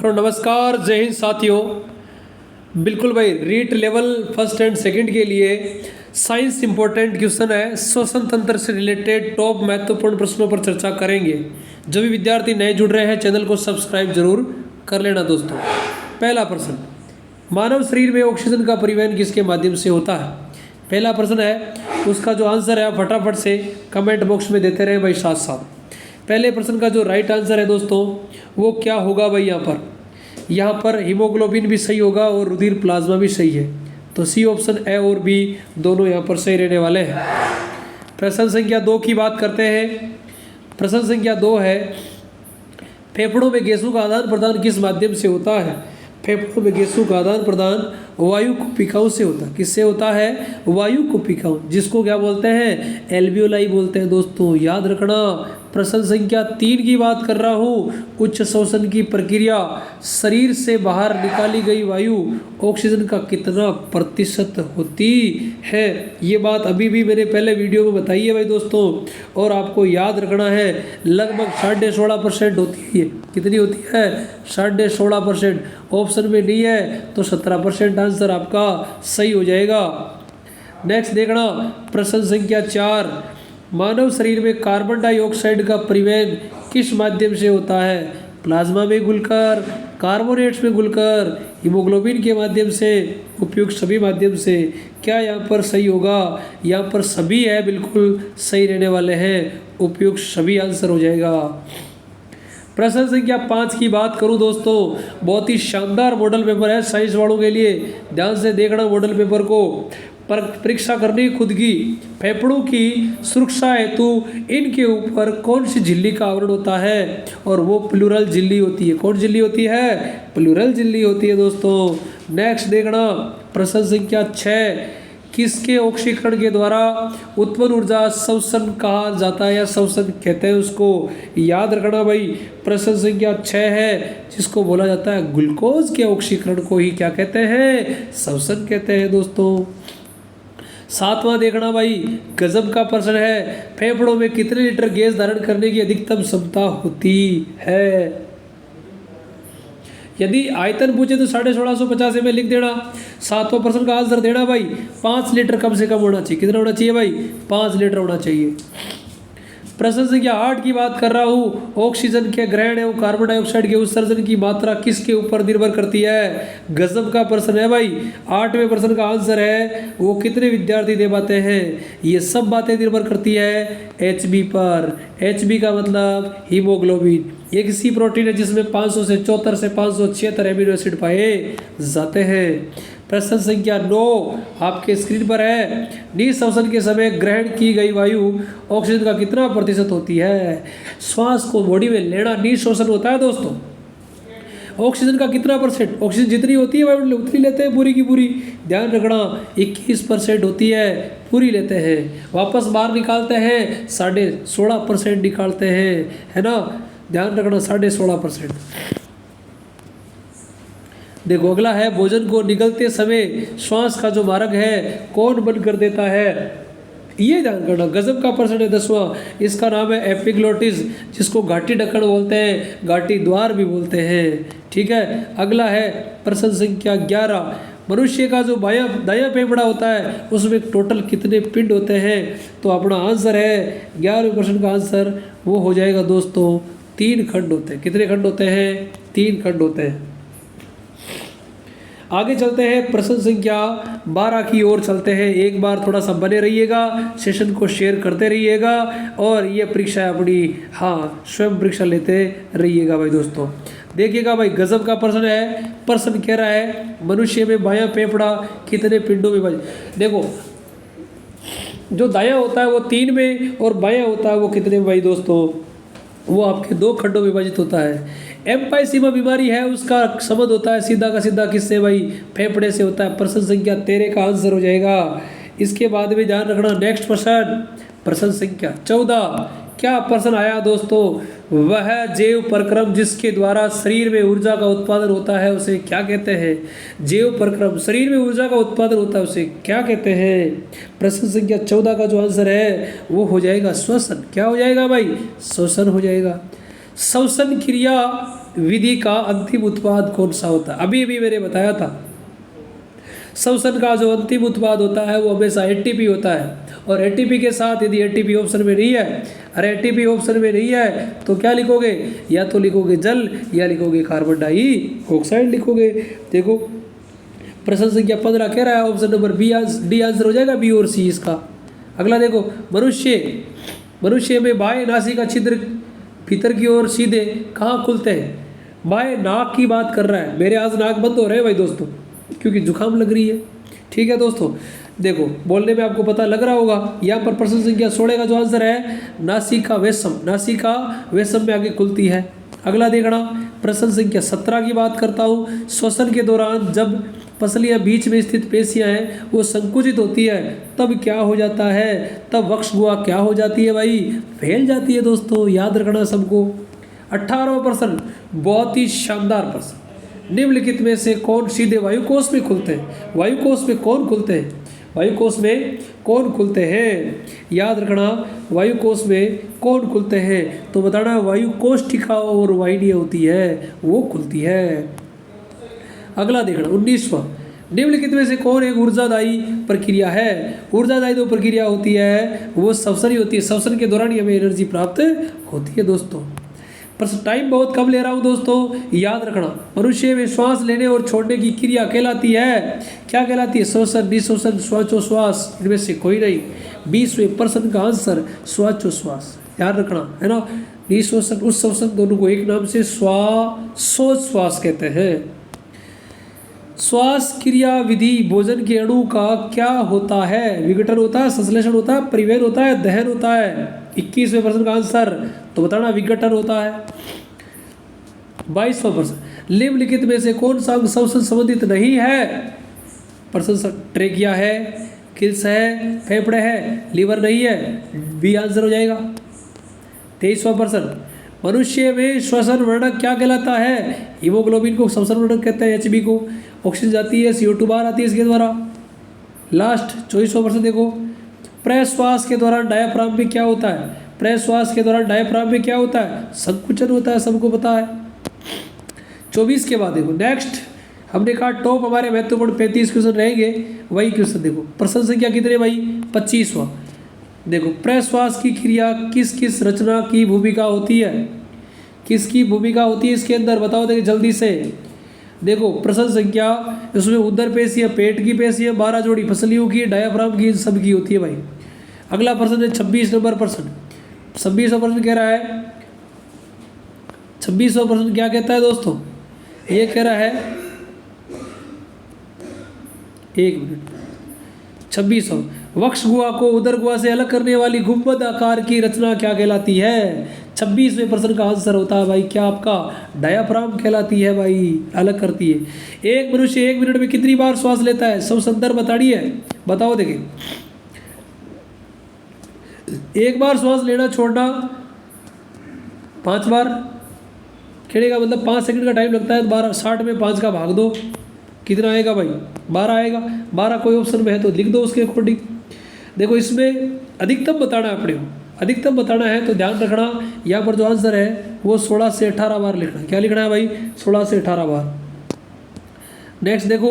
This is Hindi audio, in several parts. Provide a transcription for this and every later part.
हेलो नमस्कार, जय हिंद साथियों। बिल्कुल भाई, REET level first and second के लिए साइंस इंपॉर्टेंट क्वेश्चन है। श्वसन तंत्र से रिलेटेड टॉप महत्वपूर्ण प्रश्नों पर चर्चा करेंगे। जो भी विद्यार्थी नए जुड़ रहे हैं चैनल को सब्सक्राइब जरूर कर लेना दोस्तों। पहला प्रश्न, मानव शरीर में ऑक्सीजन का परिवहन किसके माध्यम से होता है? पहला प्रश्न है, उसका जो आंसर है आप फटाफट से कमेंट बॉक्स में देते रहे भाई साथ साथ। पहले प्रश्न का जो राइट आंसर है दोस्तों वो क्या होगा भाई? यहाँ पर हीमोग्लोबिन भी सही होगा और रुधिर प्लाज्मा भी सही है, तो सी ऑप्शन ए और बी दोनों यहाँ पर सही रहने वाले हैं। प्रश्न संख्या 2 की बात करते हैं। प्रश्न संख्या 2 है, फेफड़ों में गैसों का आदान प्रदान किस माध्यम से होता है? फेफड़ों में गैसों का आदान प्रदान वायु कुपिकाओं से होता है। किससे होता है? वायु कुपिकाओं, जिसको क्या बोलते हैं? एल्वियोलाई बोलते हैं दोस्तों, याद रखना। प्रश्न संख्या 3 की बात कर रहा हूँ। उच्च श्वसन की प्रक्रिया, शरीर से बाहर निकाली गई वायु ऑक्सीजन का कितना प्रतिशत होती है? ये बात अभी भी मैंने पहले वीडियो में बताई है भाई दोस्तों, और आपको याद रखना है लगभग 16.5% होती है। कितनी होती है? 16.5%। ऑप्शन में नहीं है तो 17% आंसर आपका सही हो जाएगा। नेक्स्ट देखना, प्रश्न संख्या 4, मानव शरीर में कार्बन डाइऑक्साइड का परिवहन किस माध्यम से होता है? प्लाज्मा में घुलकर, कार्बोनेट्स में घुलकर, हीमोग्लोबिन के माध्यम से, उपयुक्त सभी माध्यम से। क्या यहाँ पर सही होगा? यहाँ पर सभी है, बिल्कुल सही रहने वाले हैं, उपयुक्त सभी आंसर हो जाएगा। प्रश्न संख्या 5 की बात करूं दोस्तों, बहुत ही शानदार मॉडल पेपर है साइंस वालों के लिए। ध्यान से देखना मॉडल पेपर को। परीक्षा करनी खुद की। फेफड़ों की सुरक्षा हेतु इनके ऊपर कौन सी झिल्ली का आवरण होता है? और वो प्लूरल झिल्ली होती है। कौन झिल्ली होती है? प्लूरल झिल्ली होती है दोस्तों। नेक्स्ट देखना, प्रश्न संख्या 6, किसके ऑक्सीकरण के द्वारा उत्पन्न ऊर्जा श्वसन कहा जाता है या श्वसन कहते हैं उसको? याद रखना भाई, प्रश्न संख्या 6 है, जिसको बोला जाता है ग्लूकोज के ऑक्सीकरण को ही क्या कहते हैं? श्वसन कहते हैं दोस्तों। 7वां देखना भाई, गजब का प्रश्न है, फेफड़ों में कितने लीटर गैस धारण करने की अधिकतम क्षमता होती है? यदि आयतन पूछे तो 1650 ml लिख देना। 7वां प्रश्न का आंसर देना भाई, 5 लीटर कम से कम होना चाहिए। कितना होना चाहिए भाई? 5 लीटर होना चाहिए। प्रश्न संख्या 8 की बात कर रहा हूँ, ऑक्सीजन के ग्रहण एवं कार्बन डाइऑक्साइड के उत्सर्जन की मात्रा किसके ऊपर निर्भर करती है? गजब का प्रश्न है भाई। 8वें प्रश्न का आंसर है, वो कितने विद्यार्थी दे पाते हैं? ये सब बातें निर्भर करती है HB पर। HB का मतलब हीमोग्लोबिन। एक ऐसी प्रोटीन है जिसमें 574 से 576 एमिनो एसिड पाए जाते हैं। प्रश्न संख्या 9 आपके स्क्रीन पर है, निःश्वसन के समय ग्रहण की गई वायु ऑक्सीजन का कितना प्रतिशत होती है? श्वास को बॉडी में लेना निःश्वसन होता है दोस्तों। ऑक्सीजन का कितना परसेंट? ऑक्सीजन जितनी होती है वायु उतनी लेते हैं पूरी की पूरी। ध्यान रखना, 21% होती है, पूरी लेते हैं। वापस बाहर निकालते हैं 16.5% निकालते हैं, है ना? ध्यान रखना 16.5%। देखो अगला है, भोजन को निगलते समय श्वास का जो मार्ग है कौन बंद कर देता है? ये ध्यान करना, गजब का प्रश्न है 10वां। इसका नाम है एपिग्लोटिस, जिसको घाटी ढक्कन बोलते हैं, घाटी द्वार भी बोलते हैं। ठीक है, अगला है प्रश्न संख्या 11, मनुष्य का जो दायां फेफड़ा होता है उसमें टोटल कितने पिंड होते हैं? तो अपना आंसर है 11वें प्रश्न का आंसर वो हो जाएगा दोस्तों 3 खंड होते हैं। कितने खंड होते हैं? 3 खंड होते हैं। आगे चलते हैं, प्रश्न संख्या 12 की ओर चलते हैं। एक बार थोड़ा सा बने रहिएगा, सेशन को शेयर करते रहिएगा, और ये परीक्षा अपनी स्वयं परीक्षा लेते रहिएगा भाई दोस्तों। देखिएगा भाई, गजब का प्रश्न है। प्रश्न कह रहा है, मनुष्य में बायां फेफड़ा कितने पिंडों में विभाजित? देखो, जो दायां होता है वो 3 में, और बायां होता है वो कितने में भाई दोस्तों? वो आपके 2 खंडों में विभाजित होता है। एम्पाइसीमा बीमारी है, उसका संबंध होता है सीधा का सीधा किससे भाई? फेफड़े से होता है। प्रश्न संख्या 13 का आंसर हो जाएगा। इसके बाद में ध्यान रखना, नेक्स्ट प्रश्न संख्या 14, क्या प्रश्न आया दोस्तों? वह जैव प्रक्रम जिसके द्वारा शरीर में ऊर्जा का उत्पादन होता है उसे क्या कहते हैं? जैव प्रक्रम, शरीर में ऊर्जा का उत्पादन होता है उसे क्या कहते हैं? प्रश्न संख्या 14 का जो आंसर है वो हो जाएगा श्वसन। क्या हो जाएगा भाई? श्वसन हो जाएगा। श्वसन क्रिया विधि का अंतिम उत्पाद कौन सा होता है? अभी अभी मैंने बताया था, श्वसन का जो अंतिम उत्पाद होता है वो हमेशा एटीपी होता है। और एटीपी के साथ यदि एटीपी ऑप्शन में नहीं है, अरे एटीपी ऑप्शन में नहीं है तो क्या लिखोगे? या तो लिखोगे जल या लिखोगे कार्बन डाइऑक्साइड लिखोगे। देखो प्रश्न संख्या 15 कह रहा है ऑप्शन नंबर डी आंसर हो जाएगा, बी और सी इसका। अगला देखो, मनुष्य में बाह्य नासिका छिद्र भीतर की ओर सीधे कहाँ खुलते हैं? बाह्य नाक की बात कर रहा है। मेरे आज नाक बंद हो रहे हैं भाई दोस्तों, क्योंकि जुकाम लग रही है। ठीक है दोस्तों, देखो बोलने में आपको पता लग रहा होगा। यहाँ पर प्रश्न संख्या 16 का जो आंसर है नासिका वेशम में आगे खुलती है। अगला देखना, प्रश्न संख्या 17 की बात करता हूँ। श्वसन के दौरान जब पसलियाँ बीच में स्थित पेशियाँ हैं वो संकुचित होती है, तब क्या हो जाता है? तब वक्ष गुहा क्या हो जाती है भाई? फैल जाती है दोस्तों, याद रखना सबको। 18वां प्रश्न, बहुत ही शानदार प्रश्न। निम्नलिखित में से कौन सीधे वायुकोश में खुलते हैं? वायुकोश में कौन खुलते हैं? वायुकोश में कौन खुलते हैं? याद रखना, वायुकोश में कौन खुलते हैं? तो बताना, वायुकोष्ठिका और वाहिनी होती है वो खुलती है। अगला देखना 19वां, निम्नलिखित में से कौन एक ऊर्जादायी प्रक्रिया है? ऊर्जादायी जो प्रक्रिया होती है वो श्वसन ही होती है। श्वसन के दौरान ही हमें एनर्जी प्राप्त होती है दोस्तों। पर टाइम बहुत कम ले रहा हूँ दोस्तों, याद रखना। मनुष्य में श्वास लेने और छोड़ने की क्रिया कहलाती है, क्या कहलाती है? श्वसन, निश्वसन, श्वासोश्वास, इनमें से कोई नहीं। 20वें प्रश्न का आंसर श्वासोश्वास, याद रखना है ना। निश्वसन उच्छ्वसन दोनों को एक नाम से श्वासोच्छ्वास कहते हैं। श्वास क्रिया विधि भोजन के अणु का क्या होता है? विघटन होता है, संश्लेषण होता है, परिवहन होता है, दहन होता है। 21वें प्रश्न का आंसर तो बताना, विघटन होता है। 22वां प्रश्न, निम्नलिखित में से कौन सा अंग श्वसन संबंधित नहीं है? प्रश्न ट्रेकिया है, किल्स है, फेफड़े है, लीवर नहीं है, बी आंसर हो जाएगा। 23वां प्रश्न, मनुष्य में श्वसन वर्णक क्या कहलाता है? हीमोग्लोबिन को श्वसन वर्णक कहते हैं, Hb को। ऑक्सीजन जाती है, CO2 बाहर आती है इसके द्वारा। लास्ट 24वां प्रश्न देखो, प्रश्वास के दौरान डायाफ्राम में क्या होता है? प्रश्वास के दौरान डायाफ्राम में क्या होता है? संकुचन होता है, सबको पता है। 24 के बाद देखो नेक्स्ट, हमने कहा टॉप हमारे महत्वपूर्ण 35 क्वेश्चन रहेंगे, वही क्वेश्चन देखो। प्रश्न संख्या कितने भाई? 25वां। देखो, प्रश्वास की क्रिया किस किस रचना की भूमिका होती है? किसकी भूमिका होती है इसके अंदर? बताओ देखिए जल्दी से। देखो प्रश्न संख्या, इसमें उदर पेशी है, पेट की पेशी है, 12 जोड़ी पसलियों की, डायाफ्राम की, सब की होती है भाई। अगला प्रश्न है 26 नंबर प्रश्न। 26वां प्रश्न कह रहा है, 26वां प्रश्न क्या कहता है दोस्तों? ये कह रहा है, एक मिनट, 26वां, वक्ष गुहा को उदर गुहा से अलग करने वाली गुंबद आकार की रचना क्या कहलाती है? 26वें प्रश्न का आंसर होता है भाई क्या आपका? डायाफ्राम कहलाती है भाई, अलग करती है। एक मनुष्य 1 मिनट में कितनी बार श्वास लेता है? सब संदर्भ बताड़ी है, बताओ देखिए। एक बार श्वास लेना छोड़ना 5 बार खेलेगा, मतलब 5 सेकंड का टाइम लगता है। 12 60 में 5 का भाग दो, कितना आएगा भाई? 12 आएगा। 12 कोई ऑप्शन में है तो लिख दो उसके अकॉर्डिंग। देखो इसमें अधिकतम बताना है अपने को, अधिकतम बताना है तो ध्यान रखना, यहाँ पर जो आंसर है वो 16 से 18 बार लिखना। क्या लिखना है भाई? 16 से 18 बार। नेक्स्ट देखो,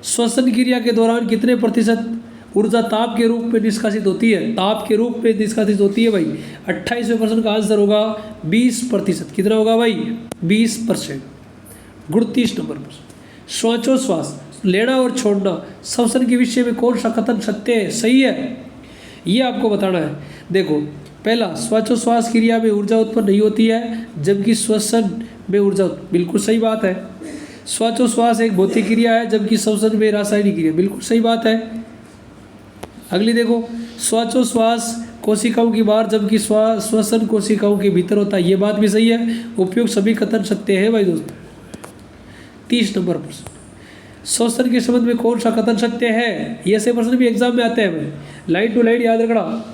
श्वसन क्रिया के दौरान कितने प्रतिशत ऊर्जा ताप के रूप में निष्कासित होती है? ताप के रूप में निष्कासित होती है भाई। 28वें प्रश्न का आंसर होगा 20%। कितना होगा भाई? 20%। 29 नंबर प्रश्न, श्वासोच्छ्वास लेना और छोड़ना श्वसन के विषय में कौन सा कथन सत्य है, सही है? ये आपको बताना है। देखो पहला, श्वासोच्छ्वास क्रिया में ऊर्जा उत्पन्न नहीं होती है जबकि श्वसन में ऊर्जा, बिल्कुल सही बात है। श्वासोच्छ्वास एक भौतिक क्रिया है जबकि श्वसन में रासायनिक क्रिया, बिल्कुल सही बात है। अगली देखो, श्वासोच्छ्वास कोशिकाओं की बाहर जबकि श्वसन कोशिकाओं के भीतर होता है, ये बात भी सही है। उपयुक्त सभी कथन सत्य है भाई दोस्तों। 30 नंबर प्रश्न, श्वसन के संबंध में कौन सा कथन सत्य है? ये ऐसे प्रश्न भी एग्जाम में आते हैं भाई, लाइन टू लाइन याद रखना।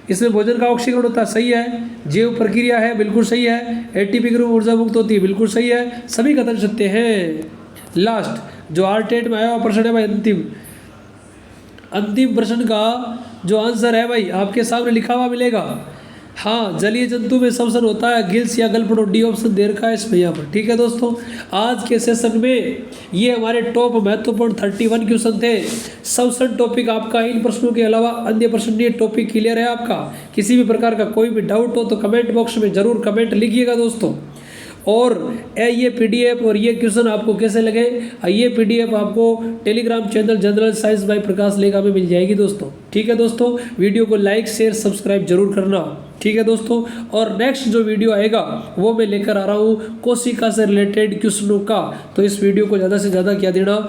इसमें भोजन का ऑक्सीकरण होता है, सही है। जैव प्रक्रिया है, बिल्कुल सही है। एटीपी के रूप में ऊर्जा मुक्त होती है, बिल्कुल सही है। सभी कथन सत्य हैं। लास्ट जो R-TET में आया हुआ प्रश्न है भाई, अंतिम प्रश्न का जो आंसर है भाई आपके सामने लिखा हुआ मिलेगा। हाँ, जलीय जंतु में श्वसन होता है गिल्स या गलपड़ो, डी ऑप्शन दे रखा है इसमें यहाँ पर। ठीक है दोस्तों, आज के सेशन में ये हमारे टॉप महत्वपूर्ण 31 क्वेश्चन थे। श्वसन टॉपिक आपका इन प्रश्नों के अलावा अन्य प्रश्न, ये टॉपिक क्लियर है आपका? किसी भी प्रकार का कोई भी डाउट हो तो कमेंट बॉक्स में जरूर कमेंट लिखिएगा दोस्तों। और ये पीडीएफ और ये क्वेश्चन आपको कैसे लगे, ये पीडीएफ आपको Telegram channel general science by Prakash Lekha में मिल जाएगी दोस्तों। ठीक है दोस्तों, वीडियो को लाइक शेयर सब्सक्राइब जरूर करना। ठीक है दोस्तों, और नेक्स्ट जो वीडियो आएगा वो मैं लेकर आ रहा हूँ कोशिका से रिलेटेड क्वेश्चनों का, तो इस वीडियो को ज़्यादा से ज़्यादा क्या देना,